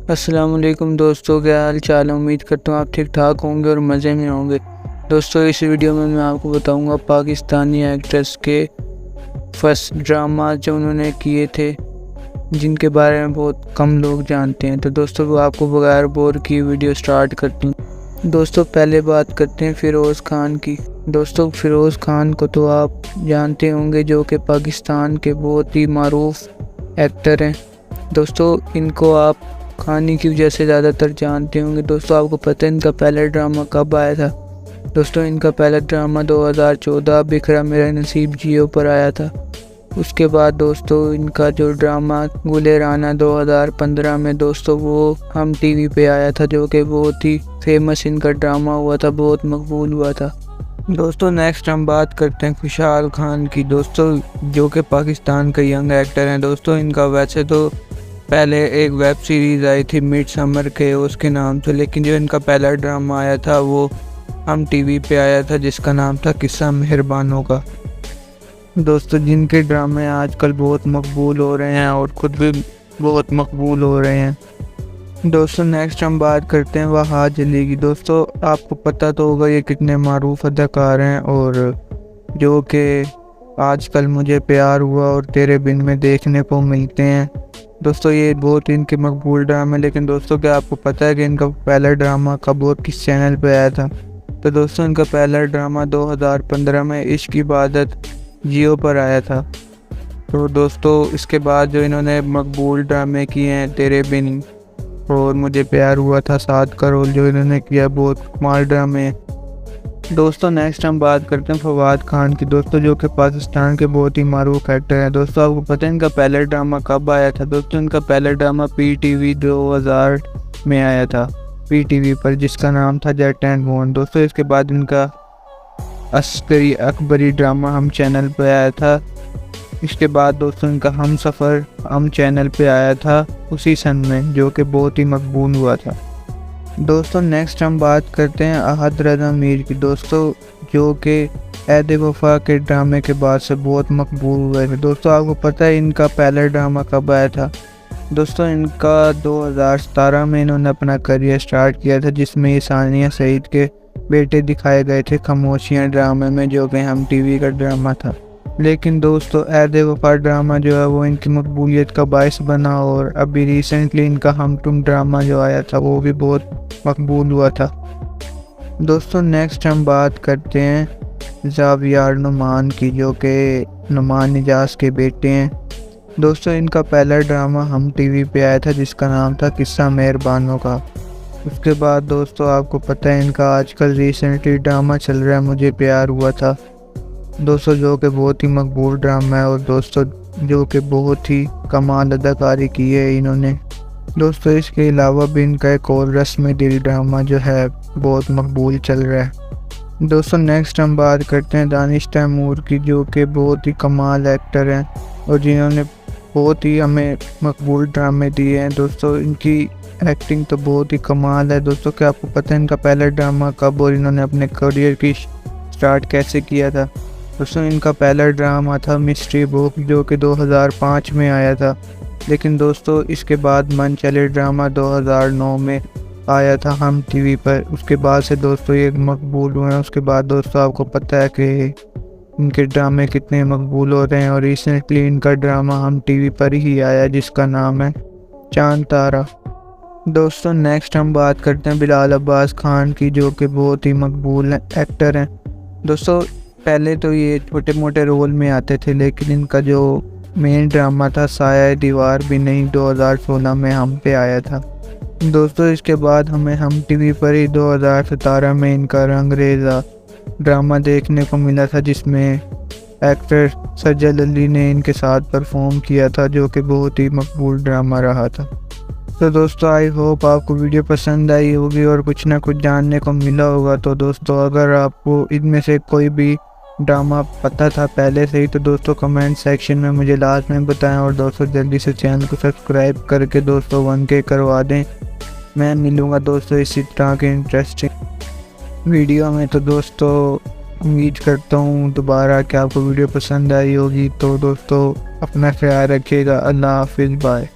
अस्सलाम वालेकुम दोस्तों, क्या हाल चाल है। उम्मीद करता हूँ आप ठीक ठाक होंगे और मज़े में होंगे। दोस्तों इस वीडियो में मैं आपको बताऊंगा पाकिस्तानी एक्ट्रेस के फर्स्ट ड्रामा जो उन्होंने किए थे, जिनके बारे में बहुत कम लोग जानते हैं। तो दोस्तों वो आपको बगैर बोर की वीडियो स्टार्ट करती हूँ। दोस्तों पहले बात करते हैं फ़िरोज़ खान की। दोस्तों फ़िरोज़ खान को तो आप जानते होंगे, जो कि पाकिस्तान के बहुत ही मारूफ एक्टर हैं। दोस्तों इनको आप खाने की वजह से ज़्यादातर जानते होंगे। दोस्तों आपको पता है इनका पहला ड्रामा कब आया था। दोस्तों इनका पहला ड्रामा 2014 बिखरा मेरा नसीब जियो पर आया था। उसके बाद दोस्तों इनका जो ड्रामा गुले राना 2015 में दोस्तों वो हम टीवी पे आया था, जो कि बहुत ही फेमस इनका ड्रामा हुआ था, बहुत मकबूल हुआ था। दोस्तों नेक्स्ट हम बात करते हैं खुशहाल खान की। दोस्तों जो कि पाकिस्तान का यंग एक्टर हैं। दोस्तों इनका वैसे तो पहले एक वेब सीरीज़ आई थी मिडसमर के उसके नाम से, लेकिन जो इनका पहला ड्रामा आया था वो हम टीवी पे आया था, जिसका नाम था किस्सा मेहरबानों का। दोस्तों जिनके ड्रामे आजकल बहुत मकबूल हो रहे हैं और ख़ुद भी बहुत मकबूल हो रहे हैं। दोस्तों नेक्स्ट हम बात करते हैं वहाज अली की। दोस्तों आपको पता तो होगा ये कितने मारूफ अदाकार हैं, और जो कि आजकल मुझे प्यार हुआ और तेरे बिन में देखने को मिलते हैं। दोस्तों ये बहुत इनके मकबूल ड्रामे, लेकिन दोस्तों क्या आपको पता है कि इनका पहला ड्रामा कब और किस चैनल पे आया था। तो दोस्तों इनका पहला ड्रामा 2015 में इश्क इबादत जियो पर आया था। तो दोस्तों इसके बाद जो इन्होंने मकबूल ड्रामे किए हैं तेरे बिन और मुझे प्यार हुआ था, 7 करोड़ जो इन्होंने किया, बहुत कमाल ड्रामे। दोस्तों नेक्स्ट हम बात करते हैं फवाद खान की। दोस्तों जो कि पाकिस्तान के बहुत ही मारूफ एक्टर हैं। दोस्तों आपको पता है इनका पहला ड्रामा कब आया था। दोस्तों इनका पहला ड्रामा PTV 2000 में आया था, PTV पर, जिसका नाम था जट एंड बोन। दोस्तों इसके बाद इनका अस्करी अकबरी ड्रामा हम चैनल पर आया था। इसके बाद दोस्तों इनका हम सफ़र हम चैनल पर आया था उसी सन में, जो कि बहुत ही मकबूल हुआ था। दोस्तों नेक्स्ट हम बात करते हैं अहद रज़ा मीर की। दोस्तों जो कि ऐद वफ़ा के ड्रामे के बाद से बहुत मकबूल हुए थे। दोस्तों आपको पता है इनका पहला ड्रामा कब आया था। दोस्तों इनका 2017 में इन्होंने अपना करियर स्टार्ट किया था, जिसमें ये सानिया सईद के बेटे दिखाए गए थे खामोशियाँ ड्रामे में, जो कि हम टीवी का ड्रामा था। लेकिन दोस्तों ऐद वफ़ा ड्रामा जो है वो इनकी मकबूलियत का बायस बना, और अभी रिसेंटली इनका हम तुम ड्रामा जो आया था वो भी बहुत मकबूल हुआ था। दोस्तों नेक्स्ट हम बात करते हैं ज़ावियार नुमान की, जो कि नुमान निजाज के बेटे हैं। दोस्तों इनका पहला ड्रामा हम टीवी पे आया था, जिसका नाम था किस्सा मेहरबानों का। उसके बाद दोस्तों आपको पता है इनका आजकल रिसेंटली ड्रामा चल रहा है मुझे प्यार हुआ था। दोस्तों जो कि बहुत ही मकबूल ड्रामा है, और दोस्तों जो कि बहुत ही कमाल अदाकारी की है इन्होंने। दोस्तों इसके अलावा भी इनका एक और रस्म दिल ड्रामा जो है बहुत मकबूल चल रहा है। दोस्तों नेक्स्ट हम बात करते हैं दानिश तैमूर की, जो कि बहुत ही कमाल एक्टर हैं और जिन्होंने बहुत ही हमें मकबूल ड्रामे दिए हैं। दोस्तों इनकी एक्टिंग तो बहुत ही कमाल है। दोस्तों क्या आपको पता है इनका पहला ड्रामा कब और इन्होंने अपने करियर की स्टार्ट कैसे किया था। दोस्तों इनका पहला ड्रामा था मिस्ट्री बुक, जो कि 2005 में आया था। लेकिन दोस्तों इसके बाद मन चले ड्रामा 2009 में आया था हम टीवी पर। उसके बाद से दोस्तों ये मकबूल हुए हैं। उसके बाद दोस्तों आपको पता है कि इनके ड्रामे कितने मकबूल हो रहे हैं, और रिसेंटली इनका ड्रामा हम टीवी पर ही आया, जिसका नाम है चांद तारा। दोस्तों नेक्स्ट हम बात करते हैं बिलाल अब्बास खान की, जो कि बहुत ही मकबूल एक्टर हैं। दोस्तों पहले तो ये छोटे मोटे रोल में आते थे, लेकिन इनका जो मेन ड्रामा था साया दीवार भी नहीं 2016 में हम पे आया था। दोस्तों इसके बाद हमें हम टीवी पर ही 2017 में इनका रंगरेज़ा ड्रामा देखने को मिला था, जिसमें एक्टर सज्जल अली ने इनके साथ परफॉर्म किया था, जो कि बहुत ही मकबूल ड्रामा रहा था। तो दोस्तों आई होप आपको वीडियो पसंद आई होगी और कुछ ना कुछ जानने को मिला होगा। तो दोस्तों अगर आपको इनमें से कोई भी ड्रामा पता था पहले से ही, तो दोस्तों कमेंट सेक्शन में मुझे लास्ट में बताएं, और दोस्तों जल्दी से चैनल को सब्सक्राइब करके दोस्तों 1K करवा दें। मैं मिलूँगा दोस्तों इसी तरह के इंटरेस्टिंग वीडियो में। तो दोस्तों उम्मीद करता हूँ दोबारा कि आपको वीडियो पसंद आई होगी। तो दोस्तों अपना ख्याल रखिएगा। अल्लाह हाफिज़, बाय।